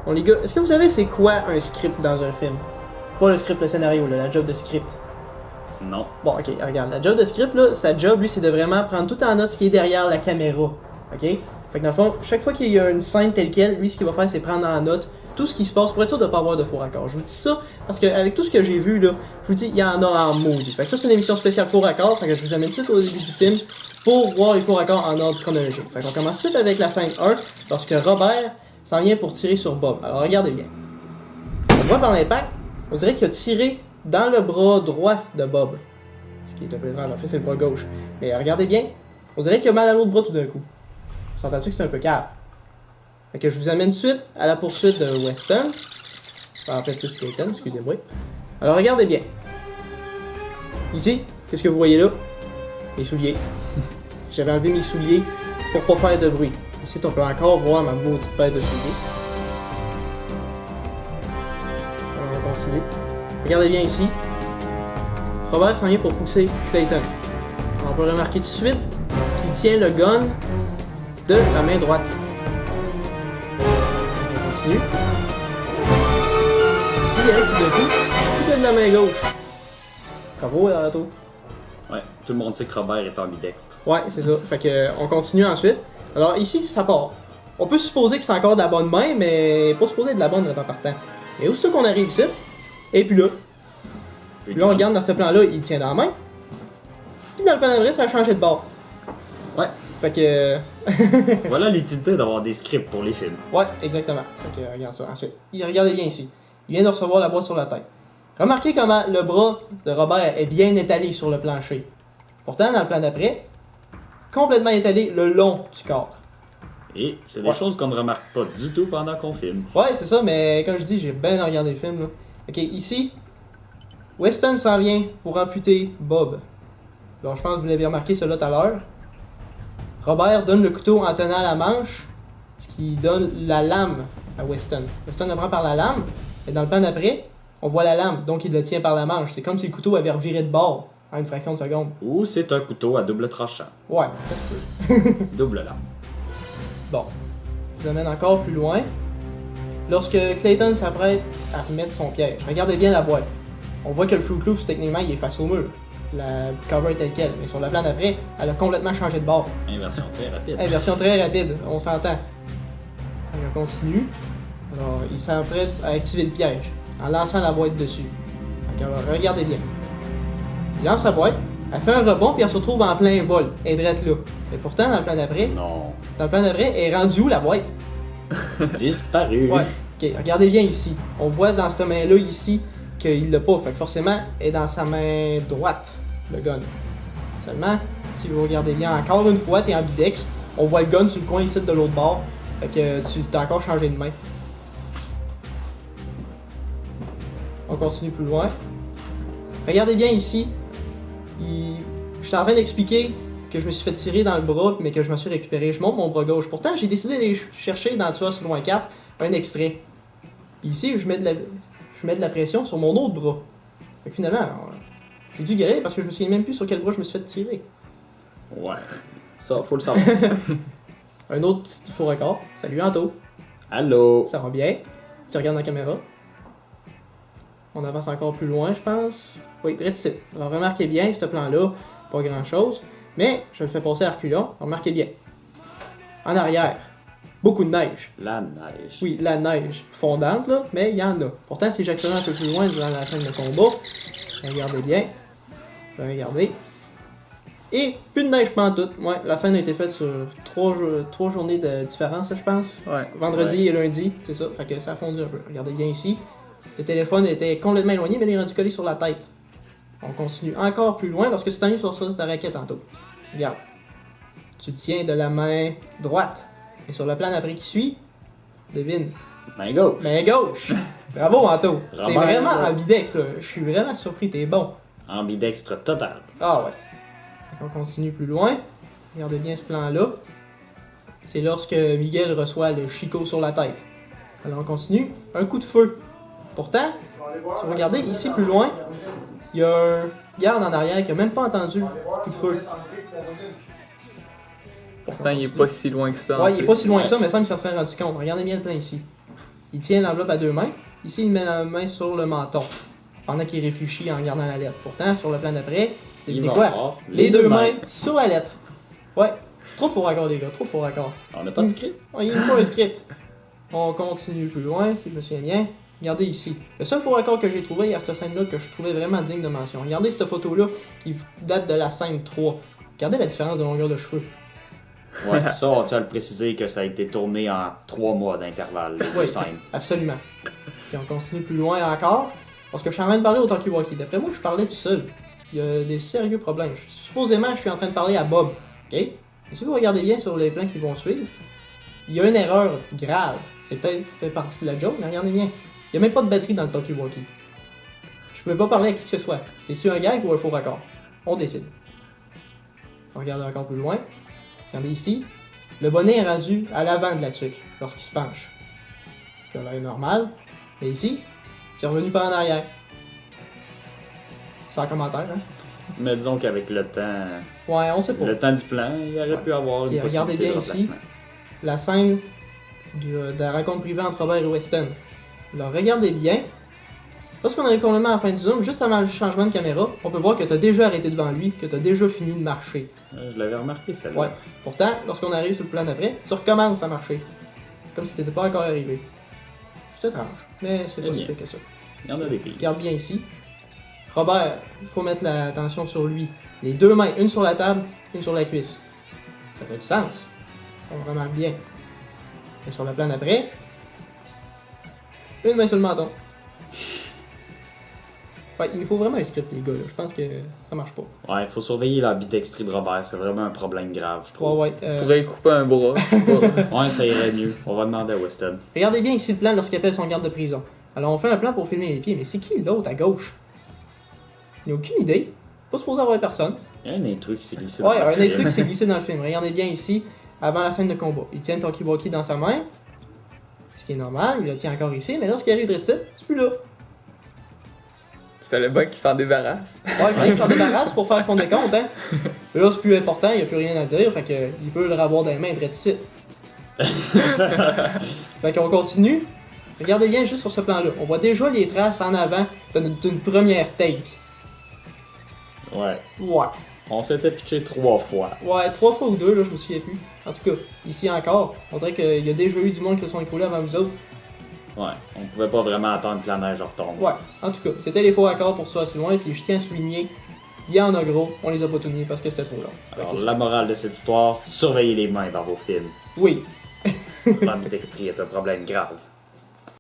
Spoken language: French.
Bon les gars, est-ce que vous savez c'est quoi un script dans un film? Pas le script, le scénario, là, la job de script. Non. Bon, ok, regarde, la job de script, là, sa job, lui, c'est de vraiment prendre tout en note ce qui est derrière la caméra. Ok? Fait que dans le fond, chaque fois qu'il y a une scène telle quelle, lui, ce qu'il va faire, c'est prendre en note tout ce qui se passe pour être sûr de ne pas avoir de faux raccords. Je vous dis ça parce qu'avec tout ce que j'ai vu, là, je vous dis, il y en a en maudit. Fait que ça, c'est une émission spéciale faux raccords, fait que je vous amène tout de suite au début du film pour voir les faux raccords en ordre chronologique. Fait qu'on commence tout de suite avec la scène 1, lorsque Robert s'en vient pour tirer sur Bob. Alors regardez bien. On voit par l'impact, on dirait qu'il a tiré dans le bras droit de Bob. Ce qui est un peu étrange, en fait c'est le bras gauche. Mais regardez bien, on dirait qu'il a mal à l'autre bras tout d'un coup. Vous entendez que c'est un peu cave? Fait que je vous amène suite à la poursuite de Weston. Enfin, en fait, plus Clayton, excusez-moi. Alors regardez bien. Ici, qu'est-ce que vous voyez là? Mes souliers. J'avais enlevé mes souliers pour pas faire de bruit. Ici, on peut encore voir ma maudite paire de souliers. Alors, on va continuer. Regardez bien ici. Robert s'en vient pour pousser Clayton. Alors, on peut remarquer tout de suite qu'il tient le gun de la main droite. On continue. Ici, il arrive tout d'un coup, il de la main gauche. Bravo, Arato. Ouais, tout le monde sait que Robert est ambidextre. Ouais, c'est ça. Fait que, on continue ensuite. Alors ici, ça part. On peut supposer que c'est encore de la bonne main, mais pas supposer de la bonne en partant. Et aussitôt qu'on arrive ici, et puis là, on regarde dans ce plan-là, il tient dans la main. Puis dans le plan d'après, ça a changé de bord. Ouais. Fait que... Voilà l'utilité d'avoir des scripts pour les films. Ouais, exactement. Fait que regarde ça. Ensuite, regardez bien ici. Il vient de recevoir la boîte sur la tête. Remarquez comment le bras de Robert est bien étalé sur le plancher. Pourtant, dans le plan d'après, complètement étalé le long du corps. Et c'est des choses qu'on ne remarque pas du tout pendant qu'on filme. Ouais, c'est ça, mais comme je dis, j'ai bien regardé le film. Là. Ok, ici, Weston s'en vient pour amputer Bob. Alors, je pense que vous l'avez remarqué cela tout à l'heure. Robert donne le couteau en tenant la manche, ce qui donne la lame à Weston. Weston le prend par la lame, et dans le plan d'après, on voit la lame, donc il le tient par la manche. C'est comme si le couteau avait reviré de bord en une fraction de seconde. Ou c'est un couteau à double tranchant. Ouais, ça se peut. Double lame. Bon, je vous amène encore plus loin. Lorsque Clayton s'apprête à remettre son piège, regardez bien la boîte. On voit que le Fruit Loops, techniquement, il est face au mur. La cover est telle quelle, mais sur la plan d'après, elle a complètement changé de bord. Inversion très rapide. Inversion très rapide, on s'entend. On continue. Alors, il s'apprête à activer le piège en lançant la boîte dessus. Alors, regardez bien. Il lance la boîte, elle fait un rebond, puis elle se retrouve en plein vol. Elle est drette là. Mais pourtant, dans le plan d'après, Non. elle est rendue où la boîte? Disparu. Ouais. Ok, regardez bien ici. On voit dans cette main-là, ici, qu'il l'a pas. Fait que forcément, elle est dans sa main droite, le gun. Seulement, si vous regardez bien, encore une fois, t'es ambidex. On voit le gun sur le coin ici de l'autre bord. Fait que tu t'as encore changé de main. On continue plus loin. Regardez bien ici. Je suis en train d'expliquer que je me suis fait tirer dans le bras, mais que je me suis récupéré. Je monte mon bras gauche. Pourtant, j'ai décidé d'aller chercher dans Tueur sur loin 4 un extrait. Puis ici, je mets de la pression sur mon autre bras. Fait que finalement, j'ai dû guérir parce que je me souviens même plus sur quel bras je me suis fait tirer. Ouais. Ça, faut le savoir. Un autre petit faux record. Salut Anto. Allô. Ça va bien? Tu regardes la caméra. On avance encore plus loin, je pense. Oui, direct ici. Alors remarquez bien, ce plan-là, pas grand-chose. Mais je le fais passer à reculons. Remarquez bien. En arrière, beaucoup de neige. La neige. Oui, la neige fondante, là, mais il y en a. Pourtant, si j'accélère un peu plus loin dans la scène de combat, regardez bien. Regardez. Et plus de neige pantoute. Ouais, la scène a été faite sur trois journées de différence, je pense. Ouais. Vendredi et lundi, c'est ça. Fait que ça a fondu un peu. Regardez bien ici. Le téléphone était complètement éloigné, mais il est rendu collé sur la tête. On continue encore plus loin lorsque tu t'en sur ça, ta raquette tantôt. Regarde. Tu tiens de la main droite. Et sur le plan d'après qui suit, devine. Main gauche. Main gauche. Bravo, Anto. T'es Robert, vraiment là. ambidex, là. Je suis vraiment surpris, t'es bon. Ambidextre total. Ah ouais. On continue plus loin. Regardez bien ce plan-là. C'est lorsque Miguel reçoit le chicot sur la tête. Alors on continue. Un coup de feu. Pourtant, si vous regardez ici plus loin, il y a un garde en arrière qui a même pas entendu le coup de feu. Pourtant, il est pas si loin que ça. Ouais, il est pas si loin que Ouais. ça, mais ça me semble qu'il s'en serait rendu compte. Regardez bien le plan ici. Il tient l'enveloppe à 2 mains. Ici, il met la main sur le menton pendant qu'il réfléchit en regardant la lettre. Pourtant, sur le plan d'après, devinez va quoi? avoir Les deux mains sur la lettre. Ouais, trop de faux raccords, les gars, trop de faux raccords. On n'a pas de script. Ouais, il faut un script. On continue plus loin, si je me souviens bien. Regardez ici. Le seul faux raccord que j'ai trouvé à cette scène-là que je trouvais vraiment digne de mention. Regardez cette photo-là qui date de la scène 3. Regardez la différence de longueur de cheveux. Ouais, ça, on tient à le préciser que ça a été tourné en 3 mois d'intervalle, les deux Oui, scènes. absolument. Puis on continue plus loin encore. Parce que je suis en train de parler au talkie-walkie. D'après moi, je parlais tout seul. Il y a des sérieux problèmes. Supposément, je suis en train de parler à Bob. OK? Et si vous regardez bien sur les plans qui vont suivre, il y a une erreur grave. C'est peut-être fait partie de la joke, mais regardez bien. Il n'y a même pas de batterie dans le talkie-walkie. Je ne peux pas parler à qui que ce soit. C'est-tu un gag ou un faux raccord? On décide. On regarde encore plus loin. Regardez ici. Le bonnet est rendu à l'avant de la tuque lorsqu'il se penche. Ça a l'air normal. Mais ici, c'est revenu par en arrière. Sans commentaire, hein? Mais disons qu'avec le temps, Ouais, on sait pas. le temps du plan, il aurait pu avoir une Puis regardez possibilité de bien ici. remplacement. La scène de la rencontre privée entre Robert et Weston. Alors regardez bien. Lorsqu'on arrive complètement à la fin du zoom, juste avant le changement de caméra, on peut voir que tu as déjà arrêté devant lui, que tu as déjà fini de marcher. Je l'avais remarqué, celle-là. Ouais. Pourtant, lorsqu'on arrive sur le plan d'après, tu recommences à marcher. Comme si c'était pas encore arrivé. C'est étrange, mais c'est pas Eh si bien. pire que ça. Il y en a des pays. Regarde bien ici. Robert, il faut mettre l'attention sur lui. Les deux mains, une sur la table, une sur la cuisse. Ça fait du sens. On le remarque bien. Mais sur le plan d'après, une main sur le menton. Ouais, il nous faut vraiment un script, les gars. Là. Je pense que ça marche pas. Ouais, il faut surveiller la bitextrie de Robert, c'est vraiment un problème grave, je Ouais, trouve. ouais. On pourrait y couper un bras. je sais pas. Ouais, ça irait mieux. On va demander à Weston. Regardez bien ici le plan lorsqu'il appelle son garde de prison. Alors on fait un plan pour filmer les pieds, mais c'est qui l'autre à gauche? Il n'a aucune idée. Pas supposé avoir personne. Il y a un intrus qui s'est glissé Ouais, dans le un film. intrus qui s'est glissé dans le film. Regardez bien ici, avant la scène de combat. Il tient le talkie-walkie dans sa main. Ce qui est normal, il le tient encore ici, mais lorsqu'il arrive de ça, c'est plus là. Fallait bien qu'il s'en débarrasse. Ouais, il fallait qu'il s'en débarrasse pour faire son décompte, hein. Mais là, c'est plus important, il n'y a plus rien à dire, fait que il peut le ravoir dans les mains de ici. Fait qu'on continue. Regardez bien juste sur ce plan-là. On voit déjà les traces en avant d'une première take. Ouais. Ouais. On s'était pitché 3 fois. Ouais, 3 fois ou 2, là, je me souviens plus. En tout cas, ici encore, on dirait qu'il y a déjà eu du monde qui se sont écroulés avant vous autres. Ouais. On pouvait pas vraiment attendre que la neige retombe. Ouais, en tout cas, c'était les faux raccords pour ça assez loin, puis je tiens à souligner, il y en a gros, on les a pas tous mis parce que c'était trop long. Fait que Alors, c'est ça. la morale de cette histoire, surveillez les mains dans vos films. Oui. La bitextrie est un problème grave.